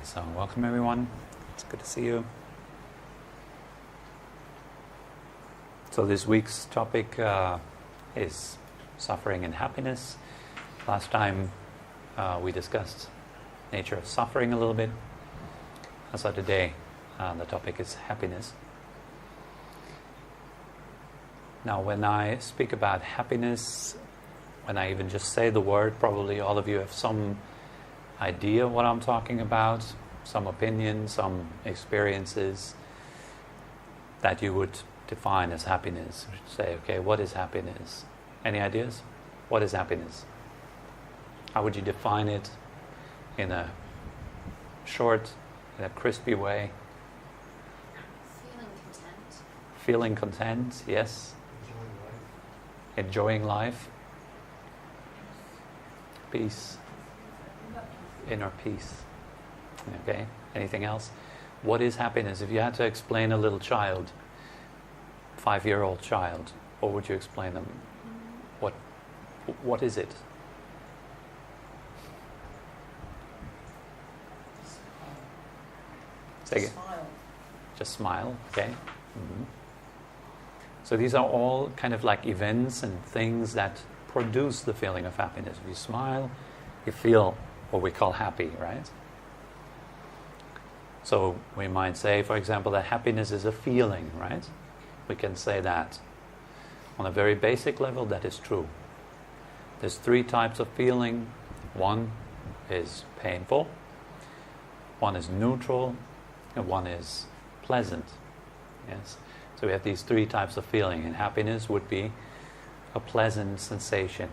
So welcome everyone, it's good to see you. So this week's topic is suffering and happiness. Last time we discussed nature of suffering a little bit. So today the topic is happiness. Now when I speak about happiness, when I even just say the word, probably all of you have some idea what I'm talking about, some opinion, some experiences that you would define as happiness. Say, okay, what is happiness? Any ideas? What is happiness? How would you define it in a short, in a crispy way? Feeling content. Feeling content, yes. Enjoying life. Peace. Inner peace. Okay. Anything else? What is happiness? If you had to explain a little child, 5-year-old child, what would you explain them? What is it? Say again. Smile. Just smile. Okay. Mm-hmm. So these are all kind of like events and things that produce the feeling of happiness. If you smile, you feel what we call happy, right? So we might say, for example, that happiness is a feeling, right? We can say that. On a very basic level, that is true. There's 3 types of feeling. One is painful, one is neutral, and one is pleasant. Yes. So we have these 3 types of feeling, and happiness would be a pleasant sensation.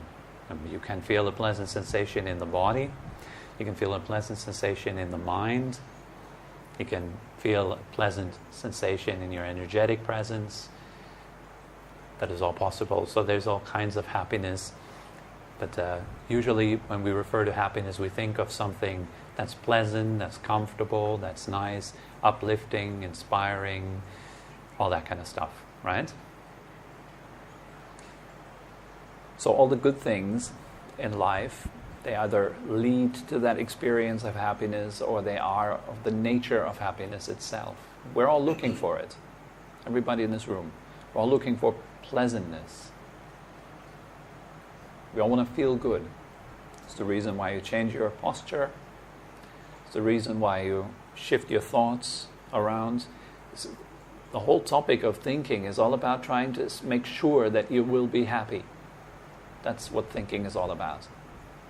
You can feel a pleasant sensation in the body. You can feel a pleasant sensation in the mind. You can feel a pleasant sensation in your energetic presence. That is all possible. So there's all kinds of happiness. But usually when we refer to happiness, we think of something that's pleasant, that's comfortable, that's nice, uplifting, inspiring, all that kind of stuff, right? So all the good things in life, they either lead to that experience of happiness or they are of the nature of happiness itself. We're all looking for it. Everybody in this room. We're all looking for pleasantness. We all want to feel good. It's the reason why you change your posture. It's the reason why you shift your thoughts around. The whole topic of thinking is all about trying to make sure that you will be happy. That's what thinking is all about.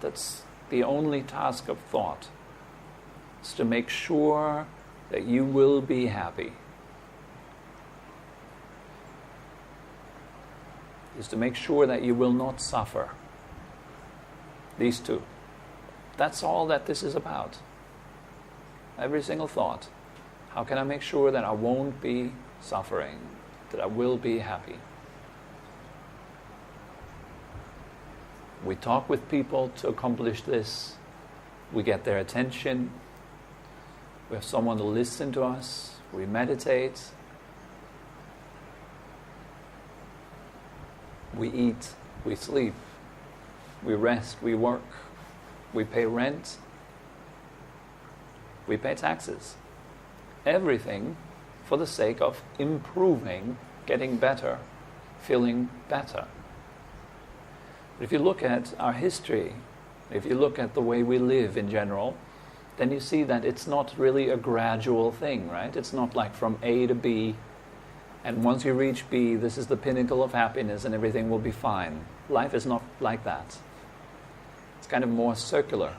That's the only task of thought. It's to make sure that you will be happy. It's to make sure that you will not suffer. These 2. That's all that this is about. Every single thought. How can I make sure that I won't be suffering? That I will be happy? We talk with people to accomplish this. We get their attention. We have someone to listen to us. We meditate. We eat. We sleep. We rest. We work. We pay rent. We pay taxes. Everything for the sake of improving, getting better, feeling better. If you look at our history, if you look at the way we live in general, then you see that it's not really a gradual thing, right? It's not like from A to B, and once you reach B, this is the pinnacle of happiness and everything will be fine. Life is not like that. It's kind of more circular.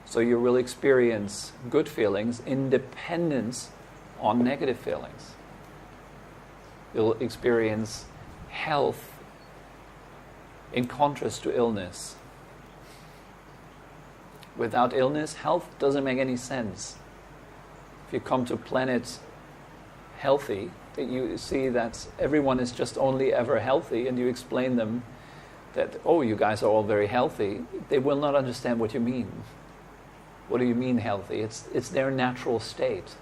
So you will experience good feelings in dependence on negative feelings. You'll experience health in contrast to illness. Without illness, health doesn't make any sense. If you come to planet healthy, you see that everyone is just only ever healthy, and you explain them that, oh, you guys are all very healthy, they will not understand what you mean. What do you mean healthy? It's their natural state.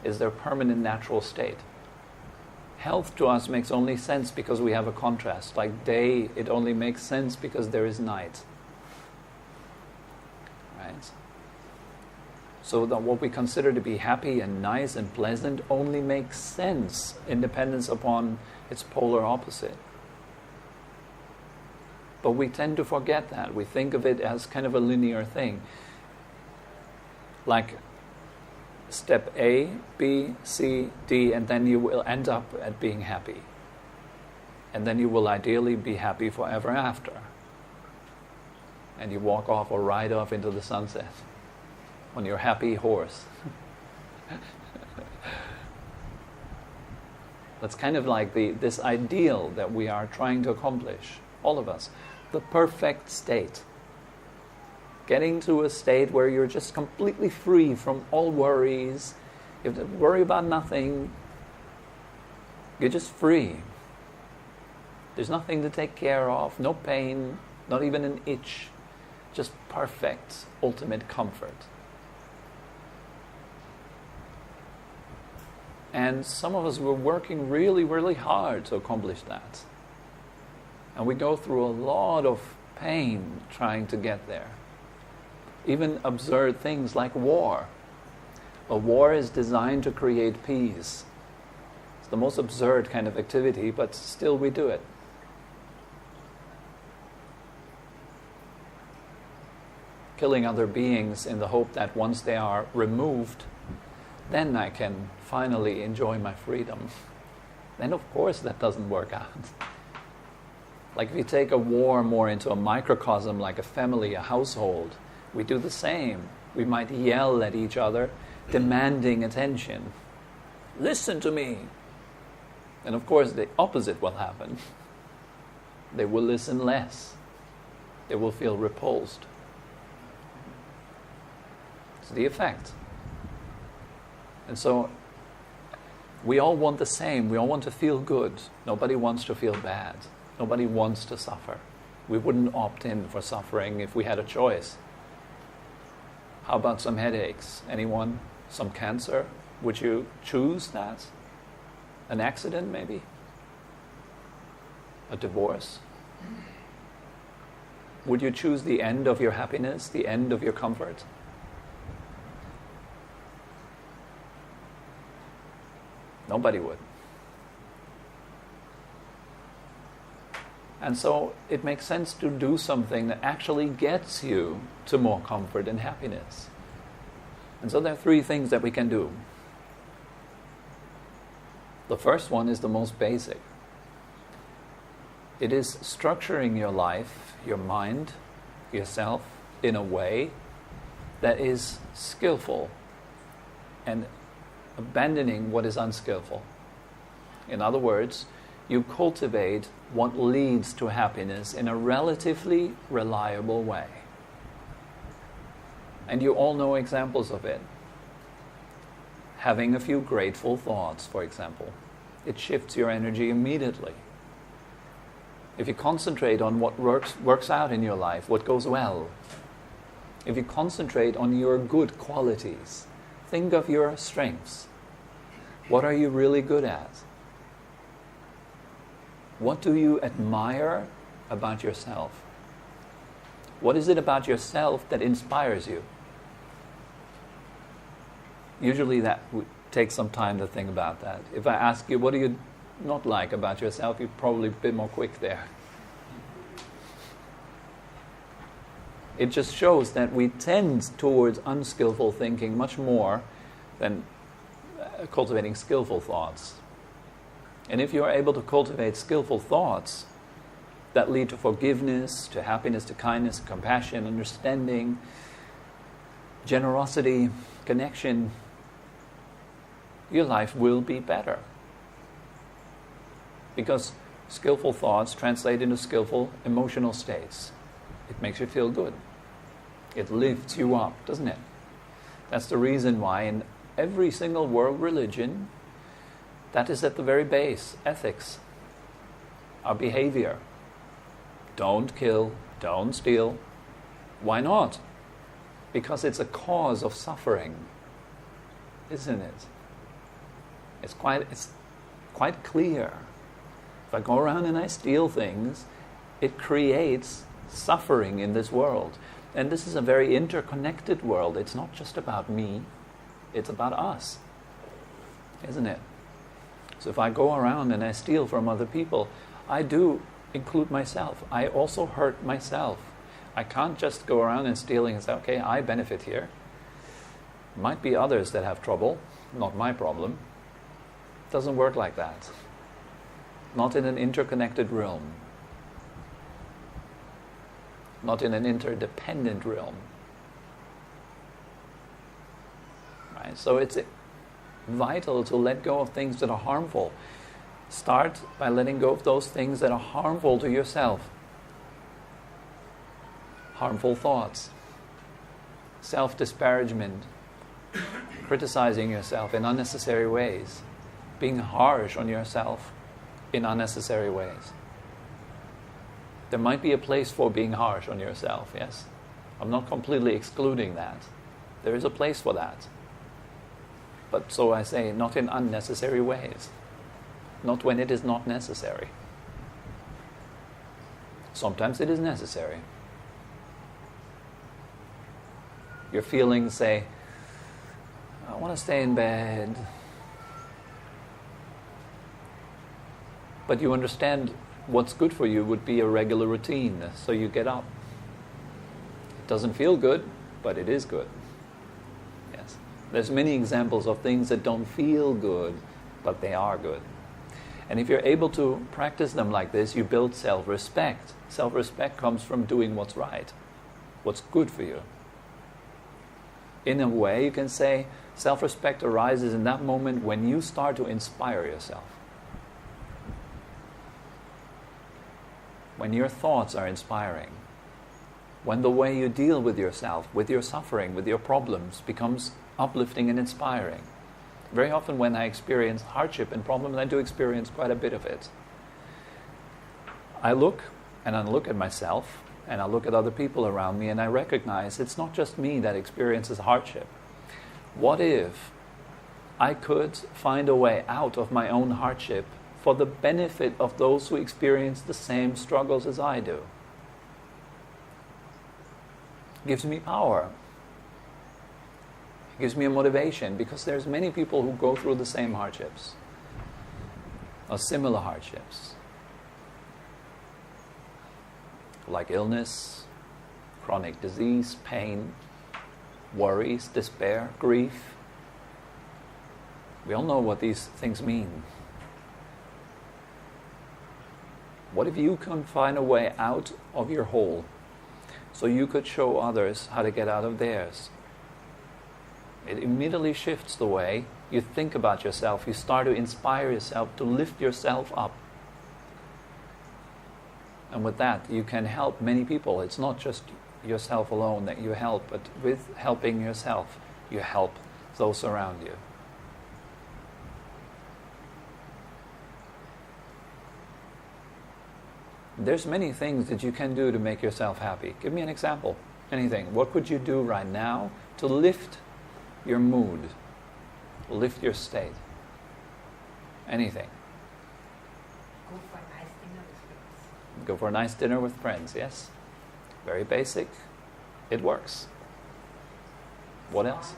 It's their permanent natural state. Health to us makes only sense because we have a contrast. Like day, it only makes sense because there is night. Right? So that what we consider to be happy and nice and pleasant only makes sense in dependence upon its polar opposite. But we tend to forget that. We think of it as kind of a linear thing. Like step A, B, C, D, and then you will end up at being happy. And then you will ideally be happy forever after. And you walk off or ride off into the sunset on your happy horse. That's kind of like this ideal that we are trying to accomplish, all of us. The perfect state. Getting to a state where you're just completely free from all worries. You have to worry about nothing. You're just free. There's nothing to take care of, no pain, not even an itch. Just perfect, ultimate comfort. And some of us were working really, really hard to accomplish that. And we go through a lot of pain trying to get there. Even absurd things like war. A war is designed to create peace. It's the most absurd kind of activity, but still we do it. Killing other beings in the hope that once they are removed, then I can finally enjoy my freedom. Then of course that doesn't work out. Like if you take a war more into a microcosm, like a family, a household, we do the same. We might yell at each other, demanding attention. Listen to me. And of course the opposite will happen. They will listen less. They will feel repulsed. It's the effect. And so we all want the same. We all want to feel good. Nobody wants to feel bad. Nobody wants to suffer. We wouldn't opt in for suffering if we had a choice. How about some headaches? Anyone? Some cancer? Would you choose that? An accident, maybe? A divorce? Would you choose the end of your happiness, the end of your comfort? Nobody would. And so it makes sense to do something that actually gets you to more comfort and happiness. And so there are three things that we can do. The first one is the most basic. It is structuring your life, your mind, yourself, in a way that is skillful and abandoning what is unskillful. In other words, you cultivate what leads to happiness in a relatively reliable way. And you all know examples of it. Having a few grateful thoughts, for example. It shifts your energy immediately. If you concentrate on what works out in your life, what goes well, if you concentrate on your good qualities, think of your strengths. What are you really good at? What do you admire about yourself? What is it about yourself that inspires you? Usually that would take some time to think about that. If I ask you, what do you not like about yourself, you're probably a bit more quick there. It just shows that we tend towards unskillful thinking much more than cultivating skillful thoughts. And if you are able to cultivate skillful thoughts that lead to forgiveness, to happiness, to kindness, compassion, understanding, generosity, connection, your life will be better. Because skillful thoughts translate into skillful emotional states. It makes you feel good. It lifts you up, doesn't it? That's the reason why in every single world religion, that is at the very base, ethics, our behavior. Don't kill, don't steal. Why not? Because it's a cause of suffering, isn't it? It's quite clear. If I go around and I steal things, it creates suffering in this world. And this is a very interconnected world. It's not just about me, it's about us, isn't it? So if I go around and I steal from other people, I do include myself. I also hurt myself. I can't just go around and stealing and say, okay, I benefit here. Might be others that have trouble, not my problem. It doesn't work like that. Not in an interconnected realm. Not in an interdependent realm. Right? So it's vital to let go of things that are harmful. Start by letting go of those things that are harmful to yourself. Harmful thoughts, self-disparagement, criticizing yourself in unnecessary ways, being harsh on yourself in unnecessary ways. There might be a place for being harsh on yourself, yes? I'm not completely excluding that. There is a place for that. But so I say, not in unnecessary ways. Not when it is not necessary. Sometimes it is necessary. Your feelings say, I want to stay in bed. But you understand what's good for you would be a regular routine, so you get up. It doesn't feel good, but it is good. Yes. There's many examples of things that don't feel good, but they are good. And if you're able to practice them like this, you build self-respect. Self-respect comes from doing what's right, what's good for you. In a way, you can say self-respect arises in that moment when you start to inspire yourself. When your thoughts are inspiring. When the way you deal with yourself, with your suffering, with your problems becomes uplifting and inspiring. Very often when I experience hardship and problems, I do experience quite a bit of it. I look at myself, and I look at other people around me, and I recognize it's not just me that experiences hardship. What if I could find a way out of my own hardship for the benefit of those who experience the same struggles as I do? It gives me power. It gives me a motivation, because there's many people who go through the same hardships or similar hardships, like illness, chronic disease, pain, worries, despair, grief. We all know what these things mean. What if you can find a way out of your hole so you could show others how to get out of theirs? It immediately shifts the way you think about yourself. You start to inspire yourself, to lift yourself up. And with that, you can help many people. It's not just yourself alone that you help, but with helping yourself, you help those around you. There's many things that you can do to make yourself happy. Give me an example. Anything. What could you do right now to lift your mood, lift your state? Anything. Go for a nice dinner with friends, yes? Very basic. It works. What else?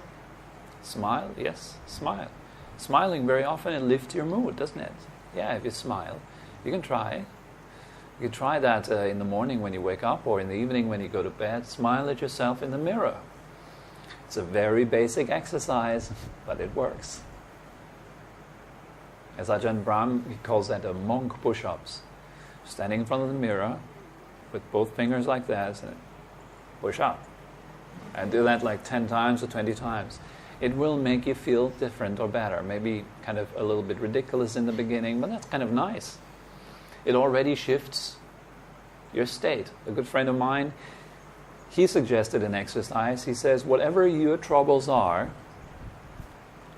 Smile, yes, smile. Smiling very often, it lifts your mood, doesn't it? Yeah, if you smile. You can try. You can try that in the morning when you wake up, or in the evening when you go to bed. Smile at yourself in the mirror. It's a very basic exercise, but it works. As Ajahn Brahm, he calls that a monk push-ups. Standing in front of the mirror with both fingers like that, and push up. And do that like 10 times or 20 times. It will make you feel different or better. Maybe kind of a little bit ridiculous in the beginning, but that's kind of nice. It already shifts your state. A good friend of mine, he suggested an exercise. He says, whatever your troubles are,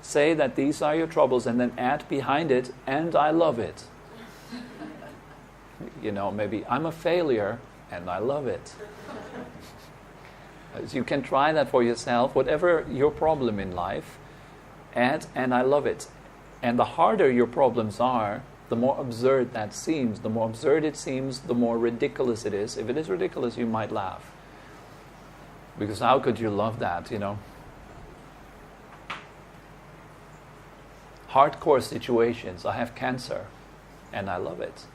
say that these are your troubles, and then add behind it, and I love it. You know, maybe I'm a failure, and I love it. So you can try that for yourself. Whatever your problem in life, add, and I love it. And the harder your problems are, the more absurd that seems. The more absurd it seems, the more ridiculous it is. If it is ridiculous, you might laugh. Because how could you love that, you know? Hardcore situations. I have cancer and I love it.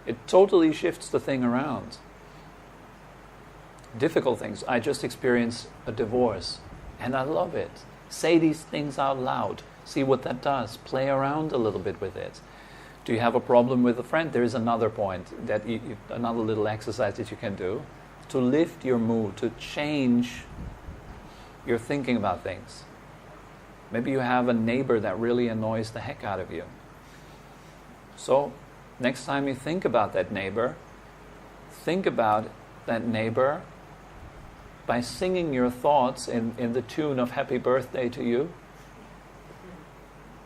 It totally shifts the thing around. Difficult things. I just experienced a divorce and I love it. Say these things out loud. See what that does. Play around a little bit with it. Do you have a problem with a friend? There is another point, that another little exercise that you can do to lift your mood, to change your thinking about things. Maybe you have a neighbor that really annoys the heck out of you. So, next time you think about that neighbor by singing your thoughts in the tune of Happy Birthday to You.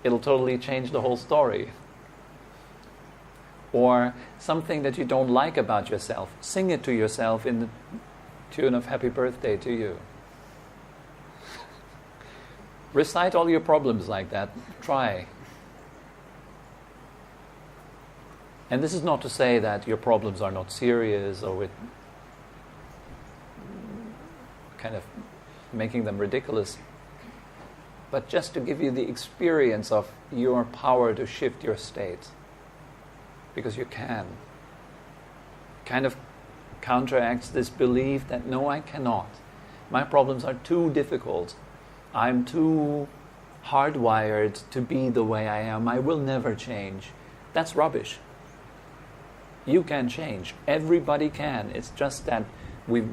It'll totally change the whole story. Or something that you don't like about yourself, sing it to yourself in the tune of Happy Birthday to You. Recite all your problems like that. Try. And this is not to say that your problems are not serious or with kind of making them ridiculous, but just to give you the experience of your power to shift your state. Because you can. Kind of counteracts this belief that no, I cannot. My problems are too difficult. I'm too hardwired to be the way I am. I will never change. That's rubbish. You can change. Everybody can. It's just that we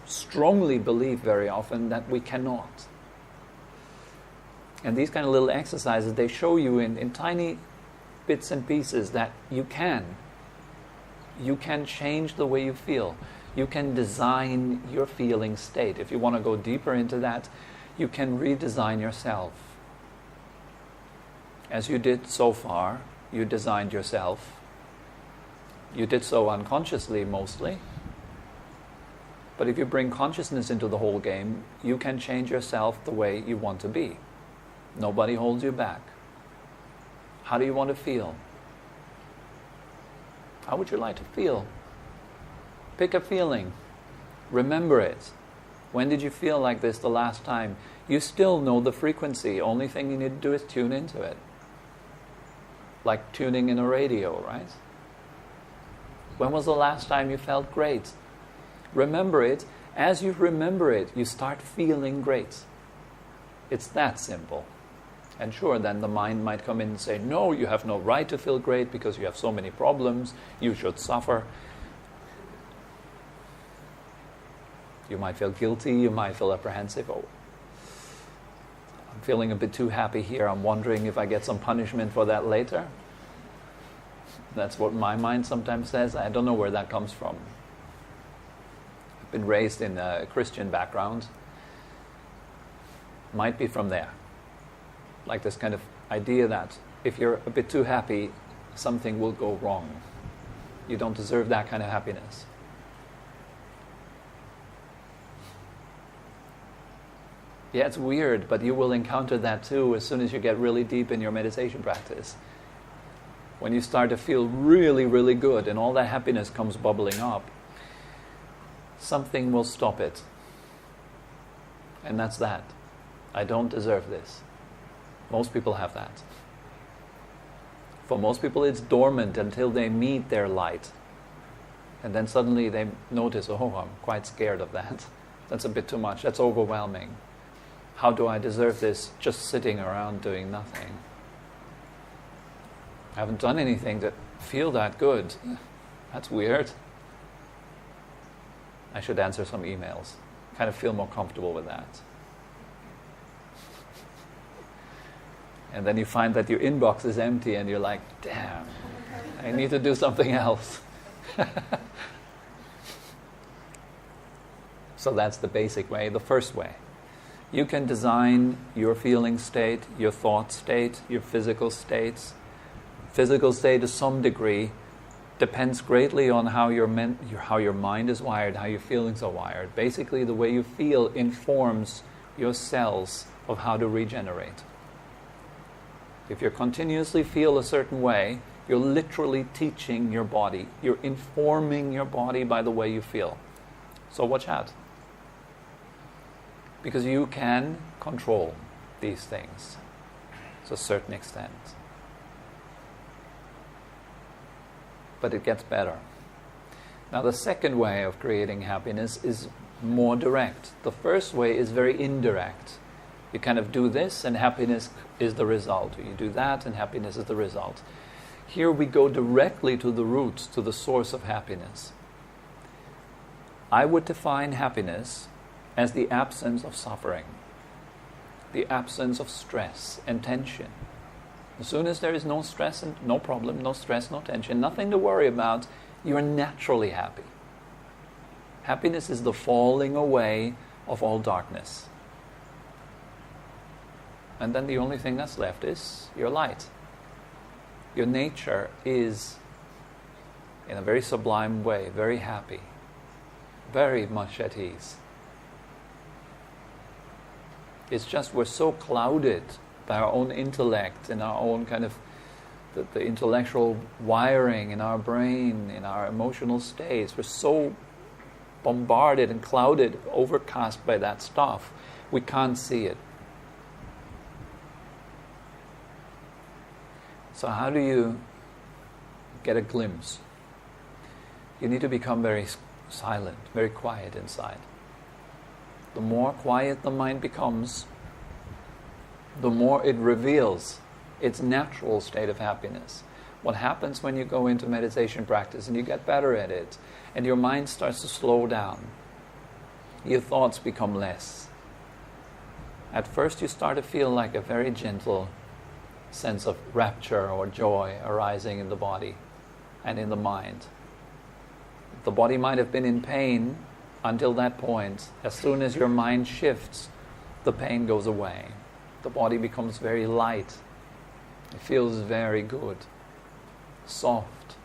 strongly believe very often that we cannot. And these kind of little exercises, they show you in tiny bits and pieces that you can. You can change the way you feel. You can design your feeling state. If you want to go deeper into that, you can redesign yourself. As you did so far, you designed yourself. You did so unconsciously mostly. But if you bring consciousness into the whole game, you can change yourself the way you want to be. Nobody holds you back. How do you want to feel? How would you like to feel? Pick a feeling. Remember it. When did you feel like this the last time? You still know the frequency. Only thing you need to do is tune into it. Like tuning in a radio, right? When was the last time you felt great? Remember it. As you remember it, you start feeling great. It's that simple. And sure, then the mind might come in and say, no, you have no right to feel great because you have so many problems. You should suffer. You might feel guilty. You might feel apprehensive. Oh, I'm feeling a bit too happy here. I'm wondering if I get some punishment for that later. That's what my mind sometimes says. I don't know where that comes from. I've been raised in a Christian background. Might be from there. Like this kind of idea that if you're a bit too happy, something will go wrong. You don't deserve that kind of happiness. Yeah, it's weird, but you will encounter that too as soon as you get really deep in your meditation practice. When you start to feel really, really good and all that happiness comes bubbling up, something will stop it. And that's that. I don't deserve this. Most people have that. For most people it's dormant until they meet their light. And then suddenly they notice, oh, I'm quite scared of that. That's a bit too much. That's overwhelming. How do I deserve this just sitting around doing nothing? I haven't done anything to feel that good. That's weird. I should answer some emails. Kind of feel more comfortable with that. And then you find that your inbox is empty and you're like, damn, I need to do something else. So that's the basic way, the first way. You can design your feeling state, your thought state, your physical states. Physical state to some degree depends greatly on how your mind is wired, how your feelings are wired. Basically, the way you feel informs your cells of how to regenerate. If you continuously feel a certain way, you're literally teaching your body. You're informing your body by the way you feel. So watch out. Because you can control these things to a certain extent. But it gets better. Now the second way of creating happiness is more direct. The first way is very indirect. You kind of do this and happiness is the result. You do that and happiness is the result. Here we go directly to the root, to the source of happiness. I would define happiness as the absence of suffering, the absence of stress and tension. As soon as there is no stress and no problem, no stress, no tension, nothing to worry about, you're naturally happy. Happiness is the falling away of all darkness. And then the only thing that's left is your light. Your nature is, in a very sublime way, very happy, very much at ease. It's just we're so clouded by our own intellect and our own kind of the intellectual wiring in our brain, in our emotional states. We're so bombarded and clouded, overcast by that stuff, we can't see it. So how do you get a glimpse? You need to become very silent, very quiet inside. The more quiet the mind becomes, the more it reveals its natural state of happiness. What happens when you go into meditation practice and you get better at it, and your mind starts to slow down, your thoughts become less. At first you start to feel like a very gentle sense of rapture or joy arising in the body and in the mind. The body might have been in pain until that point. As soon as your mind shifts, the pain goes away. The body becomes very light. It feels very good, soft,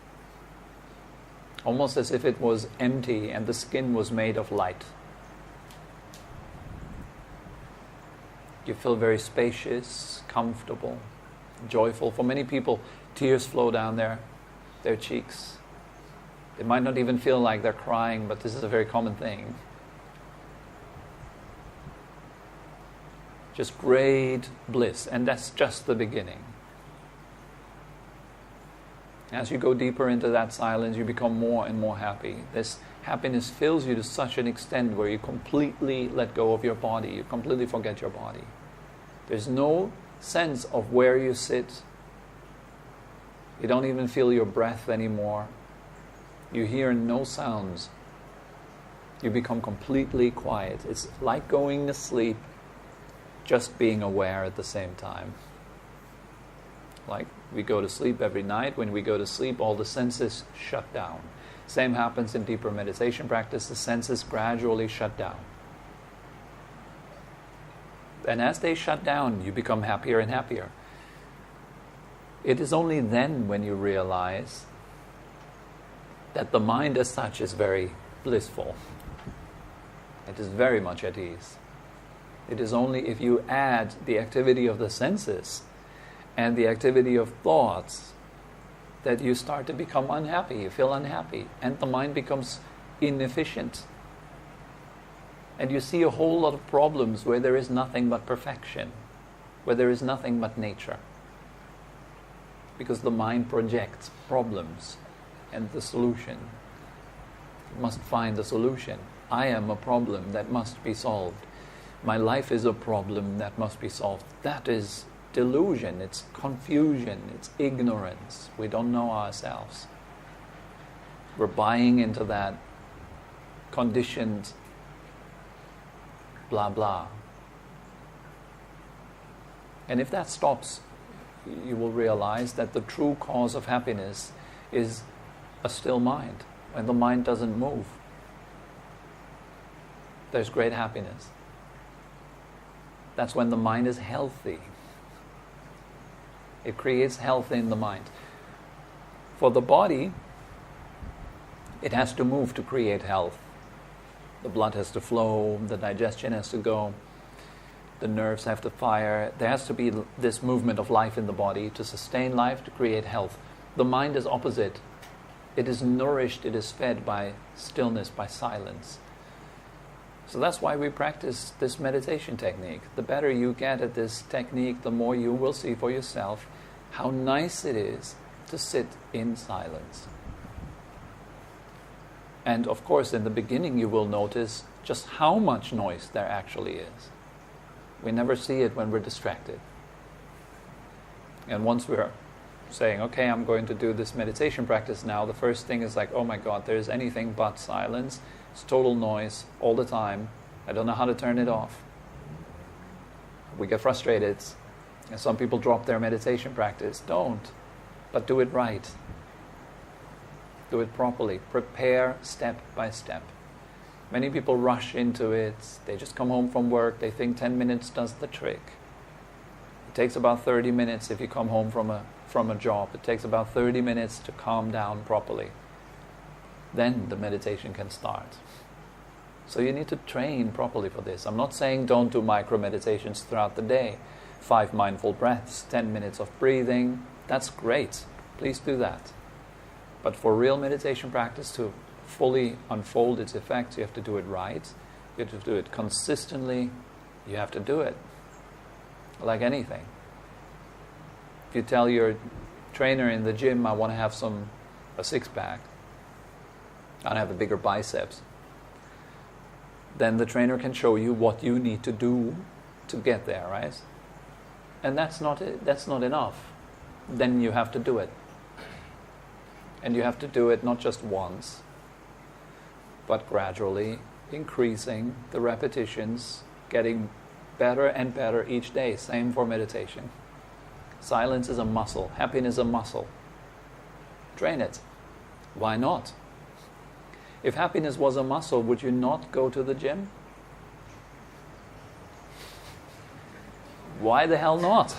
almost as if it was empty and the skin was made of light. You feel very spacious, comfortable, joyful. For many people, tears flow down their cheeks. They might not even feel like they're crying, but this is a very common thing. Just great bliss, and that's just the beginning. As you go deeper into that silence, you become more and more happy. This happiness fills you to such an extent where you completely let go of your body. You completely forget your body. There's no sense of where you sit. You don't even feel your breath anymore. You hear no sounds. You become completely quiet. It's like going to sleep, just being aware at the same time. Like we go to sleep every night. When we go to sleep, all the senses shut down. Same happens in deeper meditation practice. The senses gradually shut down. And as they shut down, you become happier and happier. It is only then when you realize that the mind as such is very blissful. It is very much at ease. It is only if you add the activity of the senses and the activity of thoughts that you start to become unhappy. You feel unhappy, and the mind becomes inefficient. And you see a whole lot of problems where there is nothing but perfection, where there is nothing but nature. Because the mind projects problems and the solution. It must find the solution. I am a problem that must be solved. My life is a problem that must be solved. That is delusion, it's confusion, it's ignorance. We don't know ourselves. We're buying into that conditioned blah blah. And if that stops, you will realize that the true cause of happiness is a still mind. When the mind doesn't move, there's great happiness. That's when the mind is healthy. It creates health in the mind. For the body, it has to move to create health. The blood has to flow, the digestion has to go, the nerves have to fire. There has to be this movement of life in the body to sustain life, to create health. The mind is opposite. It is nourished, it is fed by stillness, by silence. So that's why we practice this meditation technique. The better you get at this technique, the more you will see for yourself how nice it is to sit in silence. And of course, in the beginning, you will notice just how much noise there actually is. We never see it when we're distracted. And once we're saying, okay, I'm going to do this meditation practice now, the first thing is like, oh my God, there's anything but silence. It's total noise all the time. I don't know how to turn it off. We get frustrated. And some people drop their meditation practice. Don't. But do it right. Do it properly. Prepare step by step. Many people rush into it. They just come home from work. They think 10 minutes does the trick. It takes about 30 minutes if you come home from a job. It takes about 30 minutes to calm down properly. Then the meditation can start. So you need to train properly for this. I'm not saying don't do micro meditations throughout the day. 5 mindful breaths, 10 minutes of breathing. That's great. Please do that. But for real meditation practice to fully unfold its effects, you have to do it right. You have to do it consistently. You have to do it. Like anything. If you tell your trainer in the gym, I want to have a six-pack, I want to have a bigger biceps, then the trainer can show you what you need to do to get there, right? And that's not it. That's not enough. Then you have to do it. And you have to do it not just once, but gradually increasing the repetitions, getting better and better each day. Same for meditation. Silence is a muscle. Happiness is a muscle. Train it. Why not? If happiness was a muscle, would you not go to the gym? Why the hell not?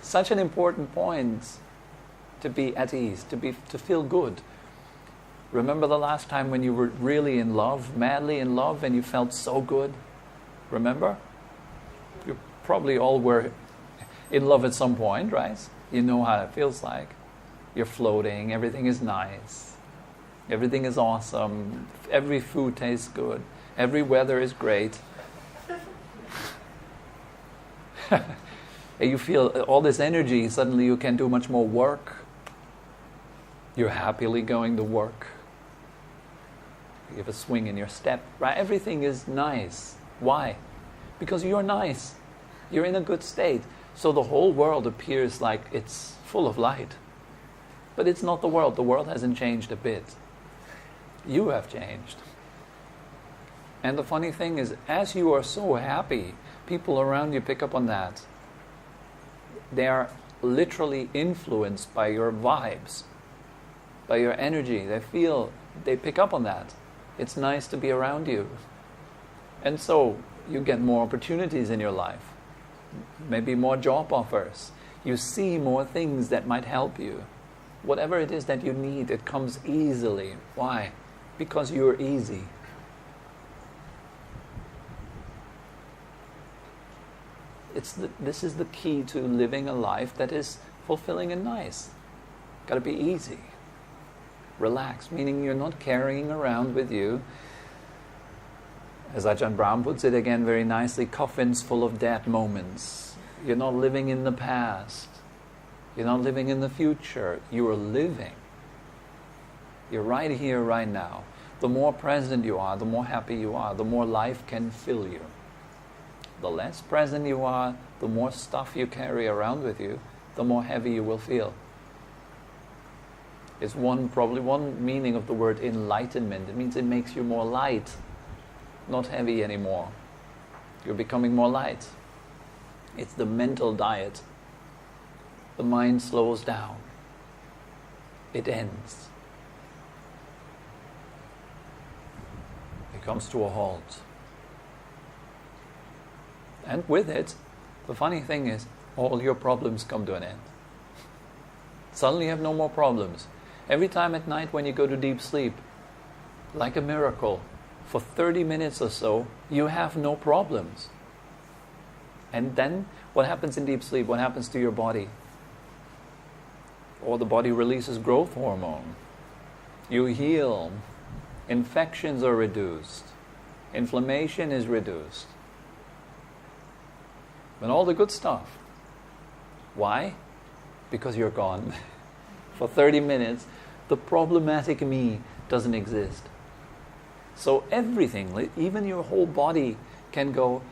Such an important point to be at ease, to feel good. Remember the last time when you were really in love, madly in love, and you felt so good? Remember? You probably all were in love at some point, right? You know how it feels like. You're floating, everything is nice, everything is awesome, every food tastes good, every weather is great. You feel all this energy, suddenly you can do much more work. You're happily going to work. You have a swing in your step, right? Everything is nice. Why? Because you're nice. You're in a good state. So the whole world appears like it's full of light. But it's not the world. The world hasn't changed a bit. You have changed. And the funny thing is, as you are so happy, people around you pick up on that. They are literally influenced by your vibes, by your energy. They pick up on that. It's nice to be around you. And so you get more opportunities in your life. Maybe more job offers. You see more things that might help you. Whatever it is that you need, it comes easily. Why? Because you're easy. This is the key to living a life that is fulfilling and nice. Got to be easy. Relax, meaning you're not carrying around with you, as Ajahn Brahm puts it again very nicely, coffins full of dead moments. You're not living in the past. You're not living in the future. You are living. You're right here, right now. The more present you are, the more happy you are, the more life can fill you. The less present you are, the more stuff you carry around with you, the more heavy you will feel. It's probably one meaning of the word enlightenment. It means it makes you more light, not heavy anymore. You're becoming more light. It's the mental diet. The mind slows down. It ends. It comes to a halt. And with it, the funny thing is, all your problems come to an end. Suddenly you have no more problems. Every time at night when you go to deep sleep, like a miracle, for 30 minutes or so, you have no problems. And then, what happens in deep sleep? What happens to your body? Or the body releases growth hormone. You heal. Infections are reduced. Inflammation is reduced. And all the good stuff. Why? Because you're gone. For 30 minutes, the problematic me doesn't exist. So everything, even your whole body can go,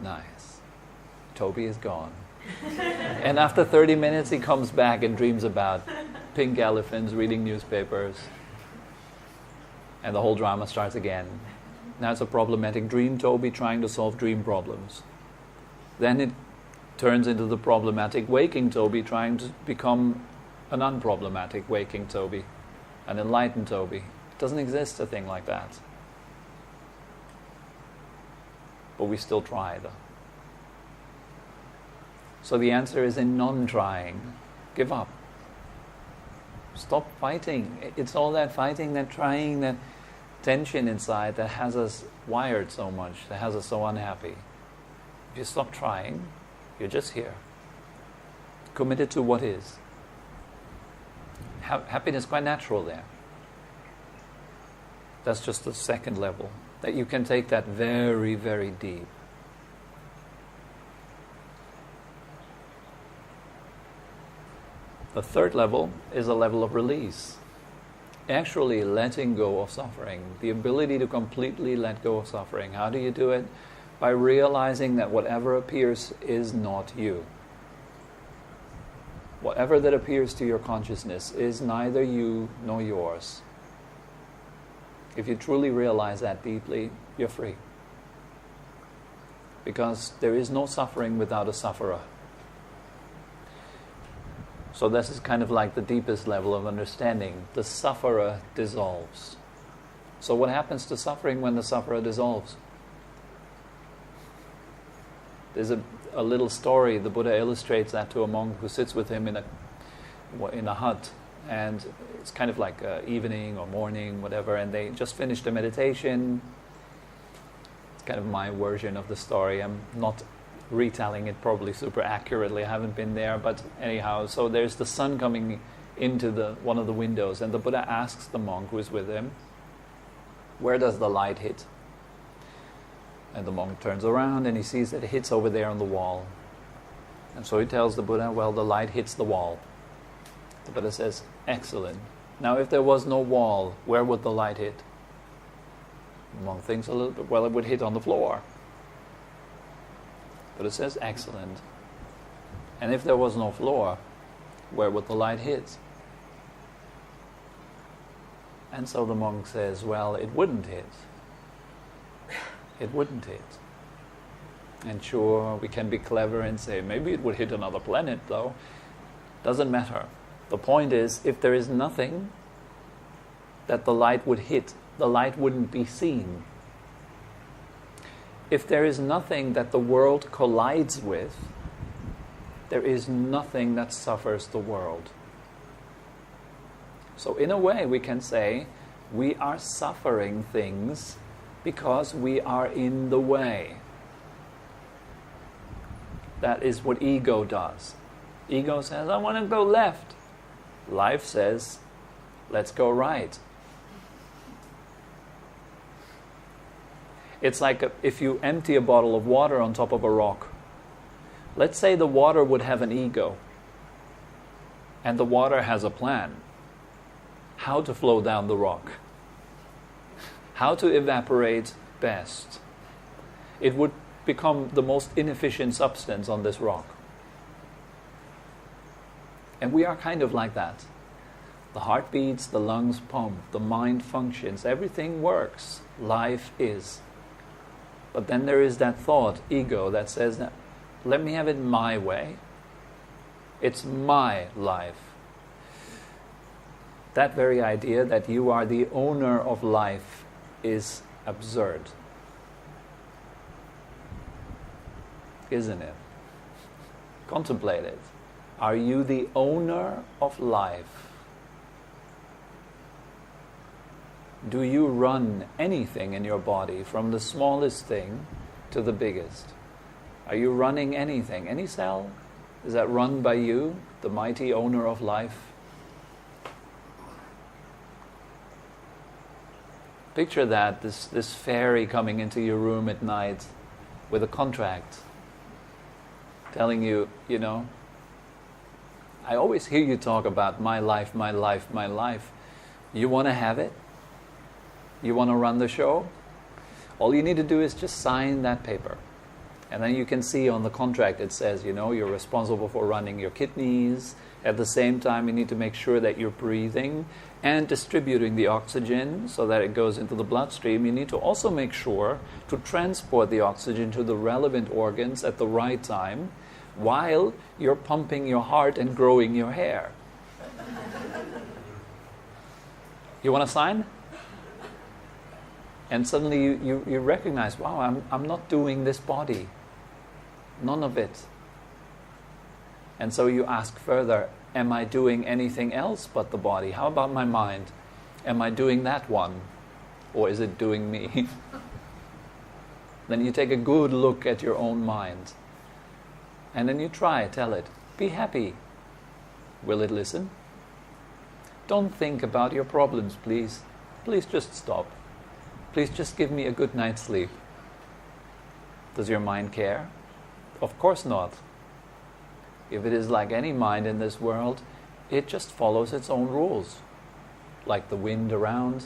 nice. Tobi is gone. And after 30 minutes, he comes back and dreams about pink elephants, reading newspapers. And the whole drama starts again. Now it's a problematic dream Tobi trying to solve dream problems. Then it turns into the problematic waking Tobi trying to become an unproblematic waking Tobi, an enlightened Tobi. It doesn't exist a thing like that. But we still try though. So the answer is in non-trying. Give up. Stop fighting. It's all that fighting, that trying, that tension inside that has us wired so much, that has us so unhappy. If you stop trying, you're just here. Committed to what is. Happiness is quite natural there. That's just the second level. That you can take that very, very deep. The third level is a level of release. Actually letting go of suffering. The ability to completely let go of suffering. How do you do it? By realizing that whatever appears is not you. Whatever that appears to your consciousness is neither you nor yours. If you truly realize that deeply, you're free. Because there is no suffering without a sufferer. So this is kind of like the deepest level of understanding. The sufferer dissolves. So what happens to suffering when the sufferer dissolves? There's a little story, the Buddha illustrates that to a monk who sits with him in a hut. And it's kind of like evening or morning, whatever, and they just finished a meditation. It's kind of my version of the story. I'm not retelling it probably super accurately. I haven't been there, but anyhow, so there's the sun coming into one of the windows, and the Buddha asks the monk who is with him, where does the light hit? And the monk turns around and he sees that it hits over there on the wall. And so he tells the Buddha, well, the light hits the wall. The Buddha says, excellent. Now if there was no wall, where would the light hit? The monk thinks a little bit, well, it would hit on the floor. But it says excellent. And if there was no floor, where would the light hit? And so the monk says, well, it wouldn't hit. It wouldn't hit. And sure, we can be clever and say, maybe it would hit another planet though. Doesn't matter. The point is, if there is nothing that the light would hit, the light wouldn't be seen. If there is nothing that the world collides with, there is nothing that suffers the world. So in a way we can say, we are suffering things because we are in the way. That is what ego does. Ego says, I want to go left. Life says, let's go right. It's like if you empty a bottle of water on top of a rock. Let's say the water would have an ego. And the water has a plan. How to flow down the rock. How to evaporate best. It would become the most inefficient substance on this rock. And we are kind of like that. The heart beats, the lungs pump, the mind functions, everything works. Life is. But then there is that thought, ego, that says, let me have it my way. It's my life. That very idea that you are the owner of life is absurd. Isn't it? Contemplate it. Are you the owner of life? Do you run anything in your body, from the smallest thing to the biggest? Are you running anything? Any cell? Is that run by you, the mighty owner of life? Picture that, this fairy coming into your room at night with a contract telling you, I always hear you talk about my life, my life, my life. You want to have it? You want to run the show? All you need to do is just sign that paper. And then you can see on the contract it says, you're responsible for running your kidneys. At the same time, you need to make sure that you're breathing and distributing the oxygen so that it goes into the bloodstream. You need to also make sure to transport the oxygen to the relevant organs at the right time while you're pumping your heart and growing your hair. You want to sign? And suddenly you recognize, wow, I'm not doing this body. None of it. And so you ask further, am I doing anything else but the body? How about my mind? Am I doing that one? Or is it doing me? Then you take a good look at your own mind. And then you tell it, be happy. Will it listen? Don't think about your problems, please. Please just stop. Please just give me a good night's sleep. Does your mind care? Of course not. If it is like any mind in this world, it just follows its own rules, like the wind around.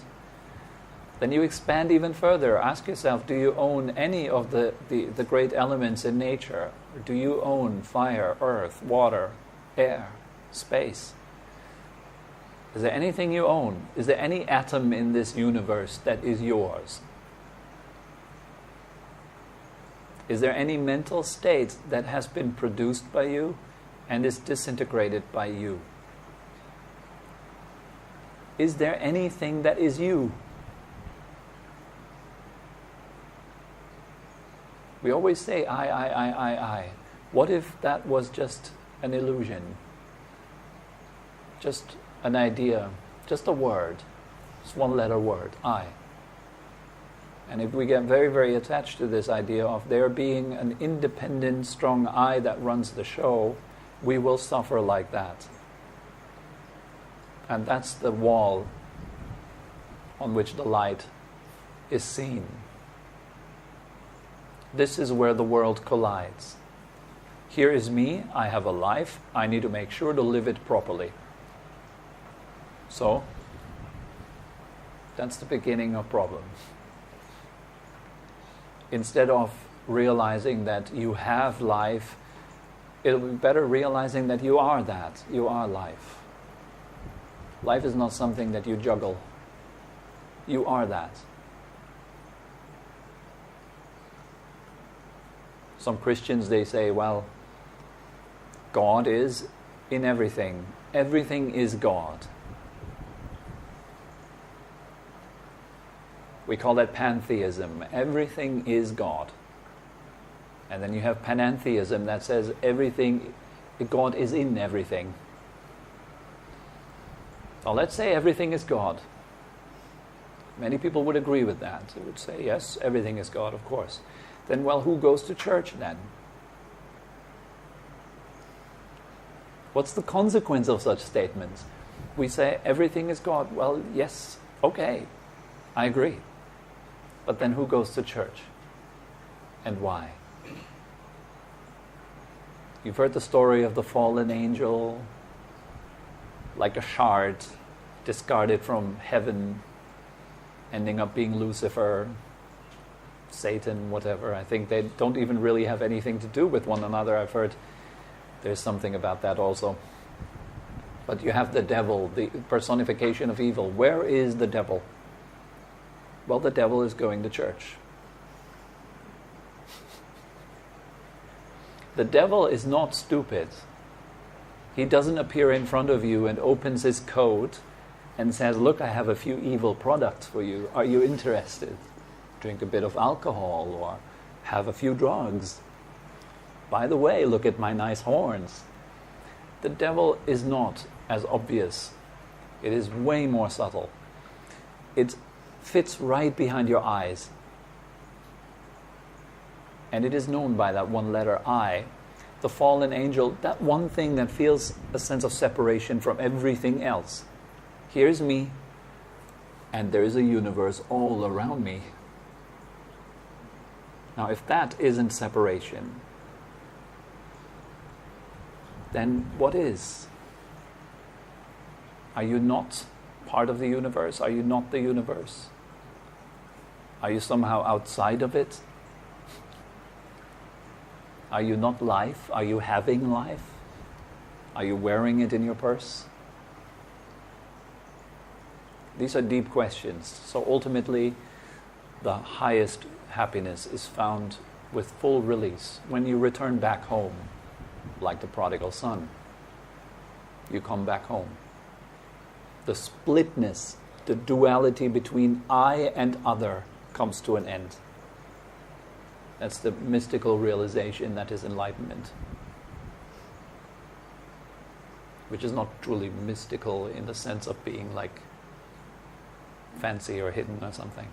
Then you expand even further. Ask yourself, do you own any of the great elements in nature? Or do you own fire, earth, water, air, space? Is there anything you own? Is there any atom in this universe that is yours? Is there any mental state that has been produced by you and is disintegrated by you? Is there anything that is you? We always say, I. What if that was just an illusion? Just an idea, just a word, just one letter word, I. And if we get very, very attached to this idea of there being an independent, strong I that runs the show, we will suffer like that. And that's the wall on which the light is seen. This is where the world collides. Here is me, I have a life, I need to make sure to live it properly. So, that's the beginning of problems. Instead of realizing that you have life, it'll be better realizing that you are that. You are life. Life is not something that you juggle. You are that. Some Christians, they say, well, God is in everything. Everything is God. We call that pantheism. Everything is God. And then you have panentheism that says everything, God is in everything. So let's say everything is God. Many people would agree with that. They would say, yes, everything is God, of course. Then, well, who goes to church then? What's the consequence of such statements? We say everything is God. Well, yes, okay, I agree. But then who goes to church? And why? You've heard the story of the fallen angel, like a shard discarded from heaven, ending up being Lucifer, Satan, whatever. I think they don't even really have anything to do with one another. I've heard there's something about that also. But you have the devil, the personification of evil. Where is the devil? Well, the devil is going to church. The devil is not stupid. He doesn't appear in front of you and opens his coat and says, look, I have a few evil products for you. Are you interested? Drink a bit of alcohol or have a few drugs. By the way, look at my nice horns. The devil is not as obvious. It is way more subtle. It fits right behind your eyes. And it is known by that one letter I, the fallen angel, that one thing that feels a sense of separation from everything else. Here's me. and there is a universe all around me. Now, if that isn't separation, then what is? Are you not part of the universe? Are you not the universe? Are you somehow outside of it? Are you not life? Are you having life? Are you wearing it in your purse? These are deep questions. So ultimately, the highest happiness is found with full release. When you return back home, like the prodigal son, you come back home. The splitness, the duality between I and other comes to an end. That's the mystical realization that is enlightenment. Which is not truly mystical in the sense of being like fancy or hidden or something.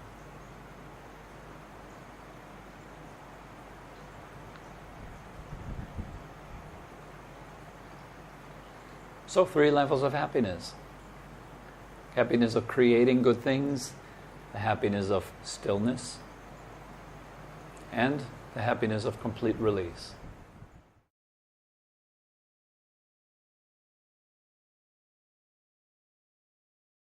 So 3 levels of happiness. Happiness of creating good things, the happiness of stillness, and the happiness of complete release.